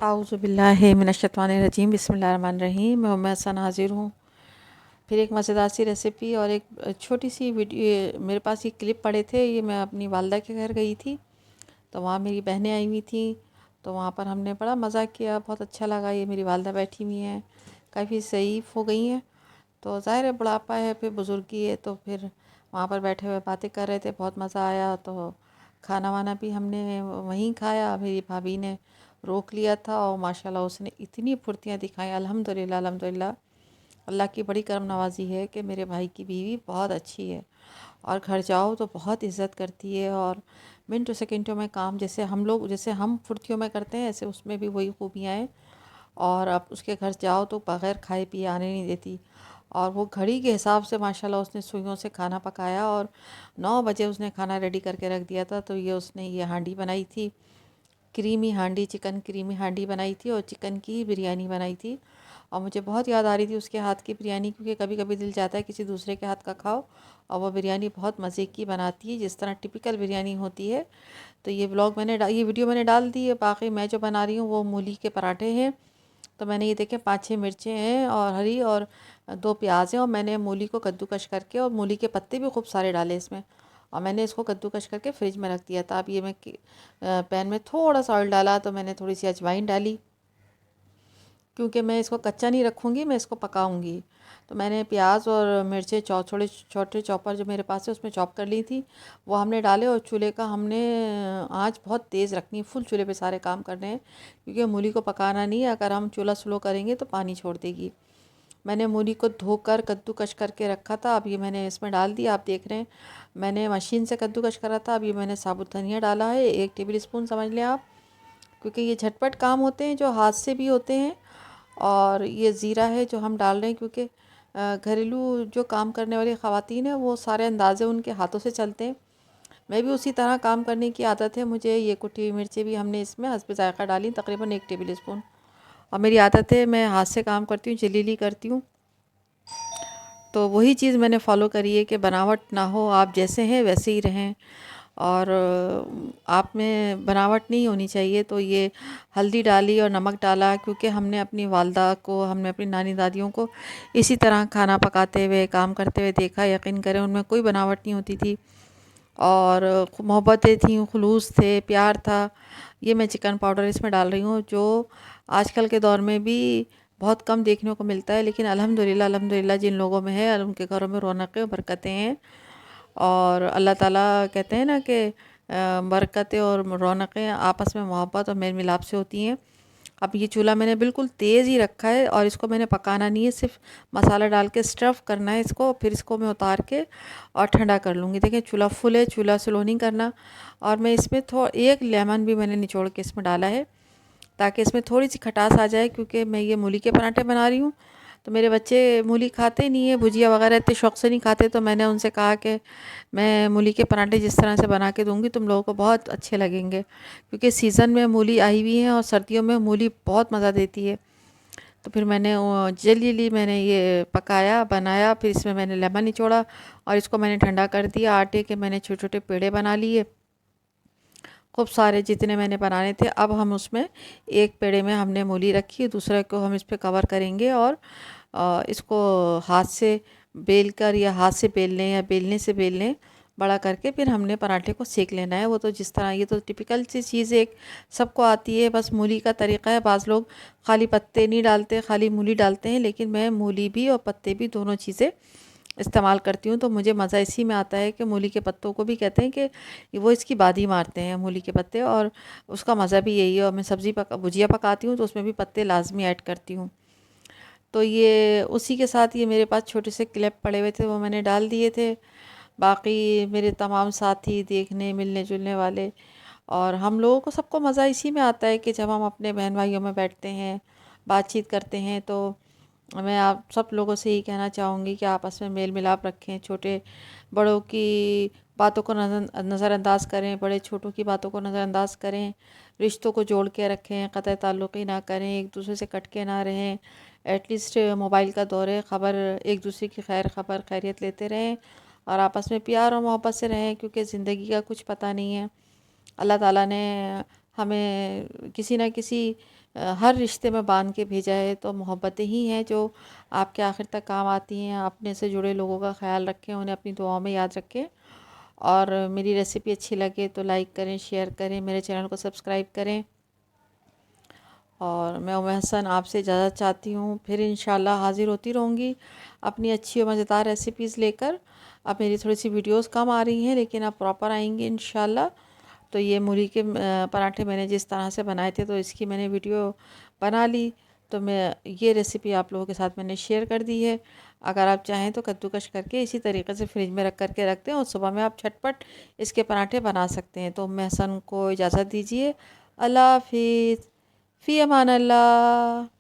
आऊज़ुबिल्लाहि मिनश्शैतानिर्रजीम बिस्मिल्लाहिर्रहमानिर्रहीम। मैं उम्मे हसन हाज़िर हूँ फिर एक मज़ेदार सी रेसिपी और एक छोटी सी वीडियो। मेरे पास ये क्लिप पड़े थे, ये मैं अपनी वालदा के घर गई थी तो वहाँ मेरी बहनें आई हुई थी, तो वहाँ पर हमने बड़ा मज़ा किया, बहुत अच्छा लगा। ये मेरी वालदा बैठी हुई हैं, काफ़ी ज़ईफ़ हो गई हैं, तो ज़ाहिर है बुढ़ापा है, फिर बुज़ुर्गी है, तो फिर वहाँ पर बैठे हुए बातें कर रहे थे, बहुत मज़ा आया। तो खाना वाना भी हमने वहीं खाया। मेरी भाभी ने रोक लिया था और माशाल्लाह उसने इतनी फुर्तियाँ दिखाई। अल्हम्दुलिल्लाह अल्हम्दुलिल्लाह, अल्लाह की बड़ी करम नवाजी है कि मेरे भाई की बीवी बहुत अच्छी है और घर जाओ तो बहुत इज़्ज़त करती है और मिनटों सेकंडों में काम, जैसे हम फुर्तियों में करते हैं, ऐसे उसमें भी वही खूबियाँ हैं। और अब उसके घर जाओ तो बग़ैर खाए पिए आने नहीं देती। और वो घड़ी के हिसाब से माशाल्लाह उसने सुइयों से खाना पकाया और 9 बजे उसने खाना रेडी करके रख दिया था। तो उसने हांडी बनाई थी, क्रीमी हांडी, चिकन क्रीमी हांडी बनाई थी और चिकन की बिरयानी बनाई थी। और मुझे बहुत याद आ रही थी उसके हाथ की बिरयानी, क्योंकि कभी कभी दिल चाहता है किसी दूसरे के हाथ का खाओ, और वो बिरयानी बहुत मज़े की बनाती है, जिस तरह टिपिकल बिरयानी होती है। तो ये वीडियो मैंने डाल दी है। बाकी मैं जो बना रही हूँ वो मूली के पराठे हैं। तो मैंने ये देखें 5-6 मिर्चें हैं और हरी, और 2 प्याज हैं, और मैंने मूली को कद्दूकश करके, और मूली के पत्ते भी खूब सारे डाले इसमें, और मैंने इसको कद्दूकश करके फ्रिज में रख दिया था। अब ये मैं पैन में थोड़ा सा ऑयल डाला, तो मैंने थोड़ी सी अजवाइन डाली, क्योंकि मैं इसको कच्चा नहीं रखूँगी, मैं इसको पकाऊंगी। तो मैंने प्याज और मिर्चें छोटे छोटे चॉपर जो मेरे पास है उसमें चॉप कर ली थी, वो हमने डाले। और चूल्हे का हमने आँच बहुत तेज़ रखनी है, फुल चूल्हे पे सारे काम करने हैं, क्योंकि मूली को पकाना नहीं है। अगर हम चूल्हा स्लो करेंगे तो पानी छोड़ देगी। मैंने मूली को धोकर कद्दूकश करके रखा था, अब ये मैंने इसमें डाल दिया। आप देख रहे हैं मैंने मशीन से कद्दूकश करा था, अब ये मैंने साबुत धनिया डाला है, 1 टेबल स्पून समझ लें आप, क्योंकि ये झटपट काम होते हैं जो हाथ से भी होते हैं। और ये ज़ीरा है जो हम डाल रहे हैं, क्योंकि घरेलू जो काम करने वाली ख़वातीन हैं वो सारे अंदाज़े उनके हाथों से चलते हैं। मैं भी उसी तरह काम करने की आदत है मुझे। ये कुटी हुई मिर्चें भी हमने इसमें हस्बे ज़ायक़ा डाली, तकरीबन 1 टेबल स्पून। और मेरी आदत है, मैं हाथ से काम करती हूँ, जलीली करती हूँ, तो वही चीज़ मैंने फ़ॉलो करी है कि बनावट ना हो, आप जैसे हैं वैसे ही रहें, और आप में बनावट नहीं होनी चाहिए। तो ये हल्दी डाली और नमक डाला, क्योंकि हमने अपनी वालदा को, हमने अपनी नानी दादियों को इसी तरह खाना पकाते हुए, काम करते हुए देखा। यकीन करें उनमें कोई बनावट नहीं होती थी, और मोहब्बतें थीं, खुलूस थे, प्यार था। ये मैं चिकन पाउडर इसमें डाल रही हूँ, जो आजकल के दौर में भी बहुत कम देखने को मिलता है, लेकिन अल्हम्दुलिल्लाह अल्हम्दुलिल्लाह जिन लोगों में है उनके घरों में रौनकें और बरकतें हैं। और अल्लाह ताला कहते हैं ना कि बरकतें और रौनकें आपस में मोहब्बत और मेल मिलाप से होती हैं। अब ये चूल्हा मैंने बिल्कुल तेज़ ही रखा है, और इसको मैंने पकाना नहीं है, सिर्फ मसाला डाल के स्टफ़ करना है इसको, फिर इसको मैं उतार के और ठंडा कर लूँगी। देखिए चूल्हा फुल है, चूल्हा स्लो नहीं करना। और मैं इसमें एक लेमन भी मैंने निचोड़ के इसमें डाला है, ताकि इसमें थोड़ी सी खटास आ जाए, क्योंकि मैं ये मूली के पराठे बना रही हूँ। तो मेरे बच्चे मूली खाते नहीं है, भुजिया वगैरह इतने शौक़ से नहीं खाते, तो मैंने उनसे कहा कि मैं मूली के पराठे जिस तरह से बना के दूँगी तुम लोगों को बहुत अच्छे लगेंगे, क्योंकि सीज़न में मूली आई हुई है और सर्दियों में मूली बहुत मज़ा देती है। तो फिर मैंने जल्दी मैंने ये पकाया, बनाया, फिर इसमें मैंने लेमन निचोड़ा और इसको मैंने ठंडा कर दिया। आटे के मैंने छोटे छोटे पेड़े बना लिए, खूब सारे, जितने मैंने बनाने थे। अब हम उसमें एक पेड़े में हमने मूली रखी, दूसरे को हम इस पर कवर करेंगे, और इसको हाथ से बेल कर, या हाथ से बेल लें या बेलने से बेल लें, बड़ा करके फिर हमने पराठे को सेक लेना है। वो तो जिस तरह, ये तो टिपिकल सी चीज़ एक सबको आती है, बस मूली का तरीक़ा है। बाज़ लोग खाली पत्ते नहीं डालते, खाली मूली डालते हैं, लेकिन मैं मूली भी और पत्ते भी दोनों चीज़ें इस्तेमाल करती हूँ। तो मुझे मज़ा इसी में आता है कि मूली के पत्तों को भी कहते हैं कि वो इसकी बादी मारते हैं मूली के पत्ते, और उसका मज़ा भी यही है। और मैं भुजिया पकाती हूँ तो उसमें भी पत्ते लाजमी ऐड करती हूँ। तो ये उसी के साथ ये मेरे पास छोटे से क्लिप पड़े हुए थे, वो मैंने डाल दिए थे। बाकी मेरे तमाम साथी, देखने मिलने जुलने वाले, और हम लोगों को सबको मज़ा इसी में आता है कि जब हम अपने बहन भाइयों में बैठते हैं, बातचीत करते हैं, तो मैं आप सब लोगों से यही कहना चाहूँगी कि आपस में मेल मिलाप रखें, छोटे बड़ों की बातों को नज़रअंदाज करें, बड़े छोटों की बातों को नज़रअंदाज करें, रिश्तों को जोड़ के रखें, क़त्ल ताल्लुक़ ना करें, एक दूसरे से कट के ना रहें। एटलीस्ट मोबाइल का दौर है, ख़बर एक दूसरे की खैर ख़बर खैरियत लेते रहें, और आपस में प्यार और मोहब्बत से रहें, क्योंकि ज़िंदगी का कुछ पता नहीं है। अल्लाह ताला ने हमें किसी न किसी हर रिश्ते में बांध के भेजा है, तो मोहब्बतें ही हैं जो आपके आखिर तक काम आती हैं। अपने से जुड़े लोगों का ख्याल रखें, उन्हें अपनी दुआओं में याद रखें। और मेरी रेसिपी अच्छी लगे तो लाइक करें, शेयर करें, मेरे चैनल को सब्सक्राइब करें। और मैं उम्मे हसन आपसे इजाज़त चाहती हूँ। फिर इंशाल्लाह हाज़िर होती रहूँगी अपनी अच्छी और मज़ेदार रेसिपीज़ लेकर। अब मेरी थोड़ी सी वीडियोस कम आ रही हैं, लेकिन अब प्रॉपर आएंगी इंशाल्लाह। तो ये मूली के पराठे मैंने जिस तरह से बनाए थे, तो इसकी मैंने वीडियो बना ली। तो मैं ये रेसिपी आप लोगों के साथ मैंने शेयर कर दी है। अगर आप चाहें तो कद्दूकश करके इसी तरीके से फ्रिज में रख करके रखते हैं और सुबह में आप झटपट इसके पराठे बना सकते हैं। तो उम्मे हसन को इजाज़त दीजिए। अल्लाह हाफिज़, फ़ी अमान अल्लाह।